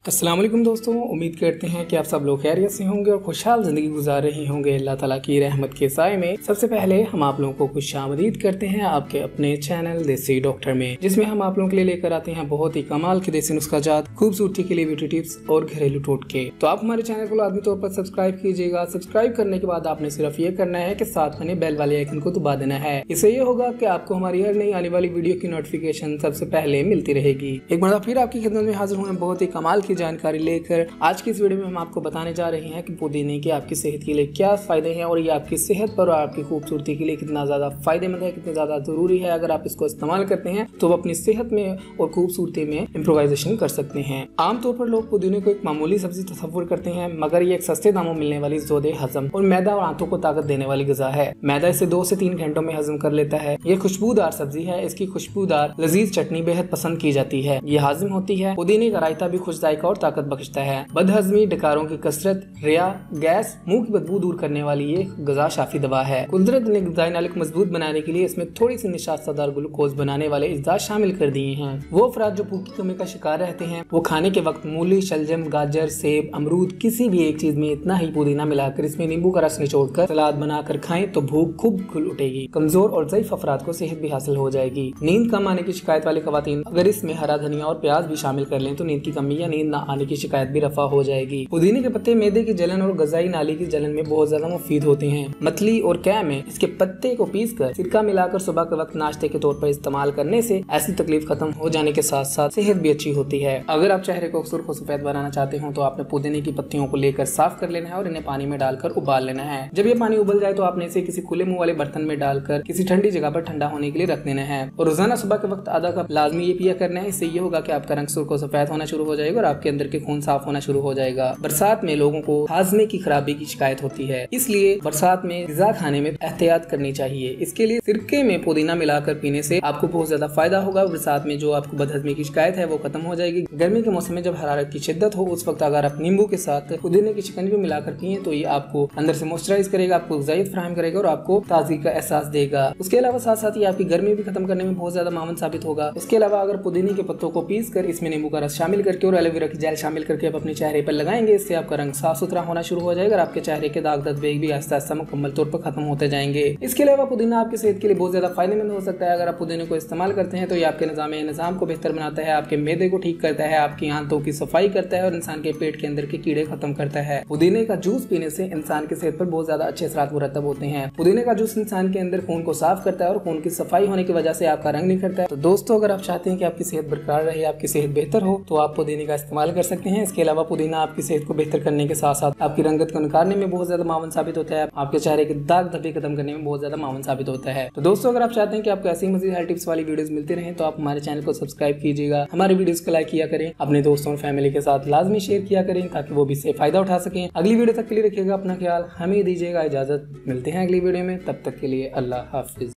अस्सलाम वालेकुम दोस्तों, उम्मीद करते हैं कि आप सब लोग खैरियत से होंगे और खुशहाल जिंदगी गुजार रहे होंगे अल्लाह ताला की रहमत के साए में। सबसे पहले हम आप लोगों को खुशामदीद करते हैं आपके अपने चैनल देसी डॉक्टर में, जिसमें हम आप लोगों के लिए लेकर आते हैं बहुत ही कमाल के देसी नुस्खाजात, खूबसूरती के लिए ब्यूटी टिप्स और घरेलू टोटके। तो आप हमारे चैनल को लाजमी तौर पर सब्सक्राइब कीजिएगा। सब्सक्राइब करने के बाद आपने सिर्फ ये करना है कि साथ में बेल वाले आइकन को दबा देना है। इससे ये होगा कि आपको हमारी हर नई आने वाली वीडियो की नोटिफिकेशन सबसे पहले मिलती रहेगी। एक बार फिर आपकी खिदमत में हाजिर हुए बहुत ही कमाल की जानकारी लेकर। आज की इस वीडियो में हम आपको बताने जा रहे हैं कि पुदीने के आपकी सेहत के लिए क्या फायदे हैं और ये आपकी सेहत पर और आपकी खूबसूरती के लिए कितना ज्यादा फायदेमंद है, कितना ज्यादा जरूरी है। अगर आप इसको इस्तेमाल करते हैं तो अपनी सेहत में और खूबसूरती में इम्प्रोवाइजेशन कर सकते हैं। आमतौर पर लोग पुदीने को एक मामूली सब्जी तस्वुर करते हैं, मगर ये एक सस्ते दामों में मिलने वाली जोदे हजम और मैदा और आंतों को ताकत देने वाली ग़िज़ा है। मैदा इसे 2 से 3 घंटों में हजम कर लेता है। ये खुशबूदार सब्जी है। इसकी खुशबूदार लजीज चटनी बेहद पसंद की जाती है। ये हाजिम होती है। पुदीने का रायता भी खुश जायका और ताकत बख्शता है। बदहजमी, डकारों की कसरत, रिया, गैस, मुंह की बदबू दूर करने वाली ये ग़िज़ा शाफी दवा है। कुदरत ने ग़िज़ाई नाले को मजबूत बनाने के लिए इसमें थोड़ी सी निशातदार ग्लूकोज बनाने वाले अज़ाद शामिल कर दिए हैं। वो अफराद जो भूख की कमी का शिकार रहते हैं वो खाने के वक्त मूली, शलजम, गाजर, सेब, अमरूद किसी भी एक चीज में इतना ही पुदीना मिलाकर इसमें नींबू का रस निचोड़कर सलाद बनाकर खाएं तो भूख खूब खुल उठेगी। कमजोर और ज़ईफ अफराद को सेहत भी हासिल हो जाएगी। नींद कम आने की शिकायत वाले खवातीन अगर इसमें हरा धनिया और प्याज भी शामिल कर लें तो नींद की कमी या नींद न आने की शिकायत भी रफा हो जाएगी। पुदीने के पत्ते मैदे की जलन और ग़िज़ाई नाली की जलन में बहुत ज्यादा मुफीद होते हैं। मतली और कै में इसके पत्ते को पीस कर सिरका मिलाकर सुबह के वक्त नाश्ते के तौर पर इस्तेमाल करने से ऐसी तकलीफ खत्म हो जाने के साथ साथ सेहत भी अच्छी होती है। अगर आप चेहरे को सुर्ख और सफेद बनाना चाहते हो तो आपने पुदीने की पत्तियों को लेकर साफ कर लेना है और इन्हें पानी में डालकर उबाल लेना है। जब ये पानी उबल जाए तो आपने इसे किसी खुले मुंह वाले बर्तन में डालकर किसी ठंडी जगह पर ठंडा होने के लिए रख देना है और रोजाना सुबह के वक्त आधा कप लाजमी ये पिया करना है। इससे ये होगा कि आपका रंग सुर्ख और सफेद होना शुरू हो जाएगा और आपके अंदर के खून साफ होना शुरू हो जाएगा। बरसात में लोगों को हाजमे की खराबी की शिकायत होती है, इसलिए बरसात में ग़िज़ा खाने में एहतियात करनी चाहिए। इसके लिए सिरके में पुदीना मिलाकर पीने से आपको बहुत ज्यादा फायदा होगा। बरसात में जो आपको बदहजमी की शिकायत है वो खत्म हो जाएगी। गर्मी के मौसम में जब हरारत की शिद्दत हो उस वक्त अगर आप नींबू के साथ पुदीने की शिकंजी मिलाकर पिए तो ये आपको अंदर से मॉइस्चराइज करेगा, आपको ग़िज़ाइयत फराहम करेगा और आपको ताजगी का एहसास देगा। उसके अलावा साथ साथ ये आपकी गर्मी भी खत्म करने में बहुत ज्यादा मावन साबित होगा। इसके अलावा अगर पुदीने के पत्तों को पीस कर इसमें नींबू का रस शामिल करके और एलोवेरा की जेल शामिल करके आप अपने चेहरे पर लगाएंगे, इससे आपका रंग साफ सुथरा होना शुरू हो जाएगा और आपके चेहरे के दाग दद्दे भी आहिस्ता आहिस्ता मुकम्मल तौर पर खत्म होते जाएंगे। इसके अलावा पुदीना आपकी सेहत के लिए बहुत ज्यादा फायदेमंद हो सकता है। अगर आप पुदीने को इस्तेमाल करते हैं तो ये आपके निज़ाम को बेहतर बनाता है, आपके मैदे को ठीक करता है, आपकी आंतों की सफाई करता है और इंसान के पेट के अंदर के कीड़े खत्म करता है। पुदीने का जूस पीने से इंसान की सेहत पर बहुत ज्यादा अच्छे असरात मुरतब होते हैं। पुदीने का जूस इंसान के अंदर खून को साफ करता है और खून की सफाई होने की वजह से आपका रंग निखरता है। तो दोस्तों, अगर आप चाहते हैं कि आपकी सेहत बरकरार रहे, आपकी सेहत बेहतर हो, तो आप पुदीने का इस्तेमाल कर सकते हैं। इसके अलावा पुदीना आपकी सेहत को बेहतर करने के साथ साथ आपकी रंगत को निखारने में बहुत ज्यादा मावन साबित होता है, आपके चेहरे के दाग धब्बे खत्म करने में बहुत ज्यादा मावन साबित होता है। तो दोस्तों, अगर आप चाहते हैं कि आपको ऐसी मज़ीद हेल्थ टिप्स वाली वीडियोस मिलती रहें तो आप हमारे चैनल को सब्सक्राइब कीजिएगा, हमारे वीडियोस को लाइक किया करें, अपने दोस्तों और फैमिली के साथ लाजमी शेयर किया करें ताकि वो भी इससे फायदा उठा सकें। अगली वीडियो तक के लिए रखिएगा अपना ख्याल, हमें दीजिएगा इजाजत। मिलते हैं अगली वीडियो में, तब तक के लिए अल्लाह हाफिज।